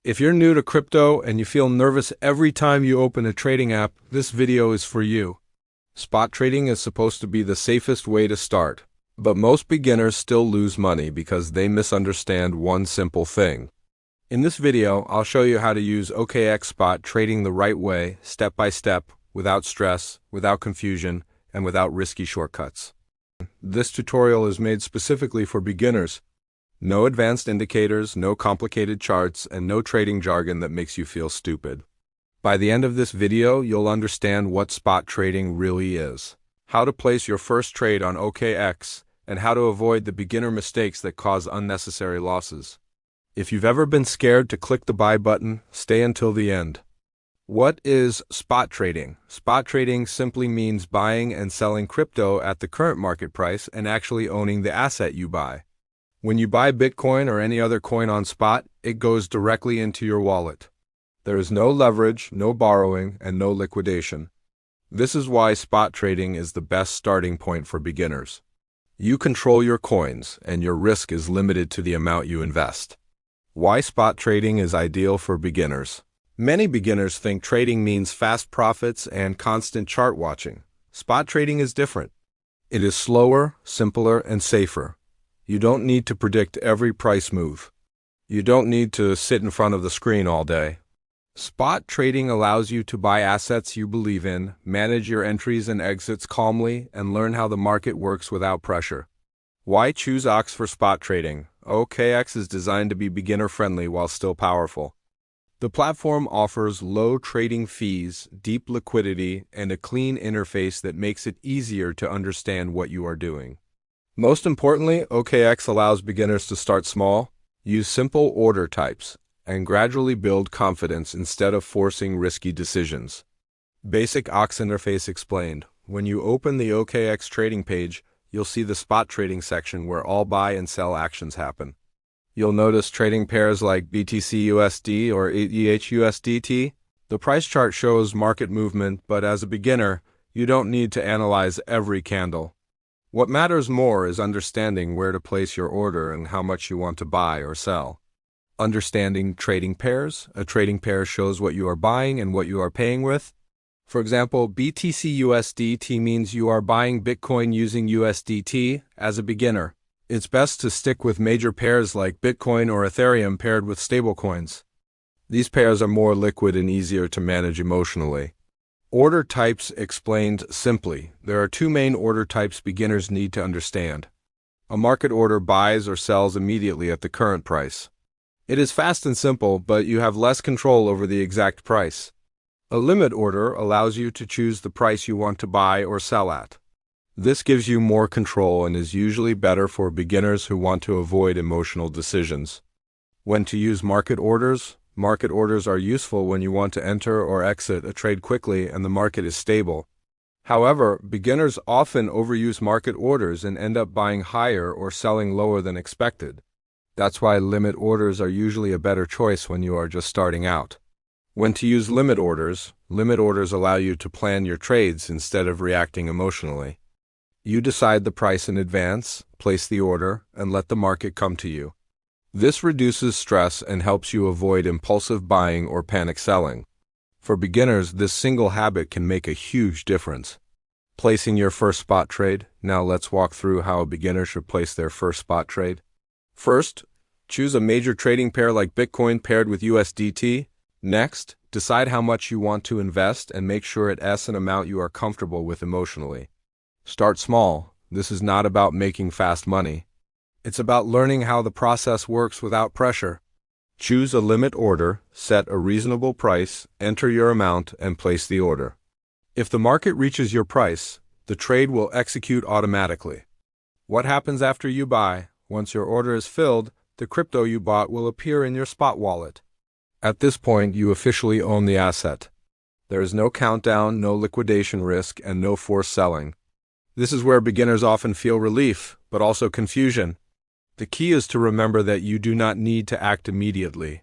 If you're new to crypto and you feel nervous every time you open a trading app, this video is for you. Spot trading is supposed to be the safest way to start, but most beginners still lose money because they misunderstand one simple thing. In this video, I'll show you how to use OKX Spot trading the right way, step by step, without stress, without confusion, and without risky shortcuts. This tutorial is made specifically for beginners. No advanced indicators, no complicated charts, and no trading jargon that makes you feel stupid. By the end of this video, you'll understand what spot trading really is, how to place your first trade on OKX, and how to avoid the beginner mistakes that cause unnecessary losses. If you've ever been scared to click the buy button, stay until the end. What is spot trading? Spot trading simply means buying and selling crypto at the current market price and actually owning the asset you buy. When you buy Bitcoin or any other coin on spot, it goes directly into your wallet. There is no leverage, no borrowing, and no liquidation. This is why spot trading is the best starting point for beginners. You control your coins, and your risk is limited to the amount you invest. Why spot trading is ideal for beginners? Many beginners think trading means fast profits and constant chart watching. Spot trading is different. It is slower, simpler, and safer. You don't need to predict every price move. You don't need to sit in front of the screen all day. Spot trading allows you to buy assets you believe in, manage your entries and exits calmly, and learn how the market works without pressure. Why choose OKX for spot trading? OKX is designed to be beginner-friendly while still powerful. The platform offers low trading fees, deep liquidity, and a clean interface that makes it easier to understand what you are doing. Most importantly, OKX allows beginners to start small, use simple order types, and gradually build confidence instead of forcing risky decisions. Basic OKX interface explained. When you open the OKX trading page, you'll see the spot trading section where all buy and sell actions happen. You'll notice trading pairs like BTC-USD or ETH-USDT. The price chart shows market movement, but as a beginner, you don't need to analyze every candle. What matters more is understanding where to place your order and how much you want to buy or sell. Understanding trading pairs. A trading pair shows what you are buying and what you are paying with. For example, BTC-USDT means you are buying Bitcoin using USDT. As a beginner, it's best to stick with major pairs like Bitcoin or Ethereum paired with stablecoins. These pairs are more liquid and easier to manage emotionally. Order types explained simply. There are two main order types beginners need to understand. A market order buys or sells immediately at the current price. It is fast and simple, but you have less control over the exact price. A limit order allows you to choose the price you want to buy or sell at. This gives you more control and is usually better for beginners who want to avoid emotional decisions. When to use market orders? Market orders are useful when you want to enter or exit a trade quickly and the market is stable. However, beginners often overuse market orders and end up buying higher or selling lower than expected. That's why limit orders are usually a better choice when you are just starting out. When to use limit orders allow you to plan your trades instead of reacting emotionally. You decide the price in advance, place the order, and let the market come to you. This reduces stress and helps you avoid impulsive buying or panic selling. For beginners, this single habit can make a huge difference. Placing your first spot trade. Now let's walk through how a beginner should place their first spot trade. First, choose a major trading pair like Bitcoin paired with USDT. Next, decide how much you want to invest and make sure it's an amount you are comfortable with emotionally. Start small. This is not about making fast money. It's about learning how the process works without pressure. Choose a limit order, set a reasonable price, enter your amount, and place the order. If the market reaches your price, the trade will execute automatically. What happens after you buy? Once your order is filled, the crypto you bought will appear in your spot wallet. At this point, you officially own the asset. There is no countdown, no liquidation risk, and no forced selling. This is where beginners often feel relief, but also confusion. The key is to remember that you do not need to act immediately.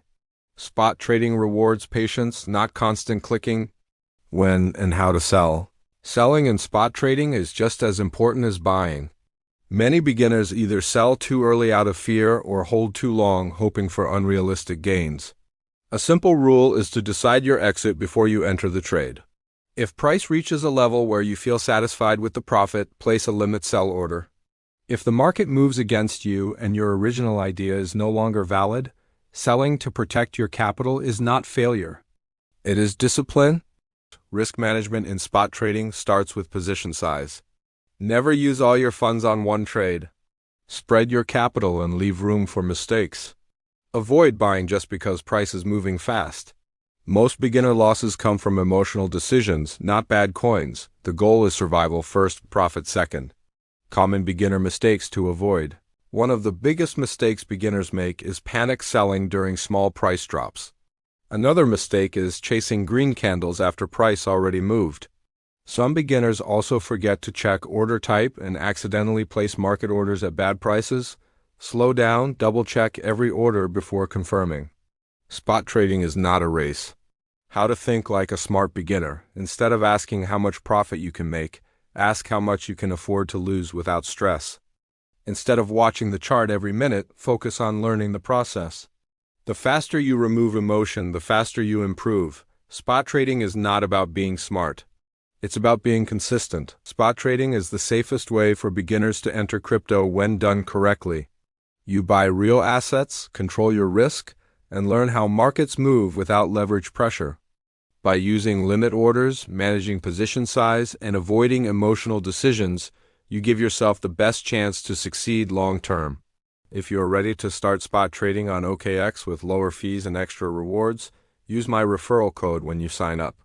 Spot trading rewards patience, not constant clicking. When and how to sell. Selling in spot trading is just as important as buying. Many beginners either sell too early out of fear or hold too long hoping for unrealistic gains. A simple rule is to decide your exit before you enter the trade. If price reaches a level where you feel satisfied with the profit, place a limit sell order. If the market moves against you and your original idea is no longer valid, selling to protect your capital is not failure. It is discipline. Risk management in spot trading starts with position size. Never use all your funds on one trade. Spread your capital and leave room for mistakes. Avoid buying just because price is moving fast. Most beginner losses come from emotional decisions, not bad coins. The goal is survival first, profit second. Common beginner mistakes to avoid. One of the biggest mistakes beginners make is panic selling during small price drops. Another mistake is chasing green candles after price already moved. Some beginners also forget to check order type and accidentally place market orders at bad prices. Slow down, double-check every order before confirming. Spot trading is not a race. How to think like a smart beginner. Instead of asking how much profit you can make, ask how much you can afford to lose without stress. Instead of watching the chart every minute, focus on learning the process. The faster you remove emotion, the faster you improve. Spot trading is not about being smart. It's about being consistent. Spot trading is the safest way for beginners to enter crypto when done correctly. You buy real assets, control your risk, and learn how markets move without leverage pressure. By using limit orders, managing position size, and avoiding emotional decisions, you give yourself the best chance to succeed long-term. If you are ready to start spot trading on OKX with lower fees and extra rewards, use my referral code when you sign up.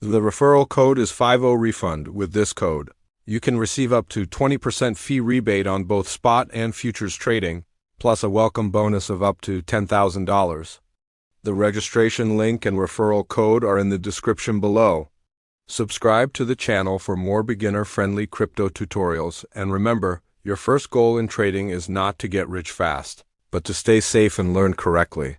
The referral code is 50refund. With this code, you can receive up to 20% fee rebate on both spot and futures trading, plus a welcome bonus of up to $10,000. The registration link and referral code are in the description below. Subscribe to the channel for more beginner-friendly crypto tutorials, and remember, your first goal in trading is not to get rich fast, but to stay safe and learn correctly.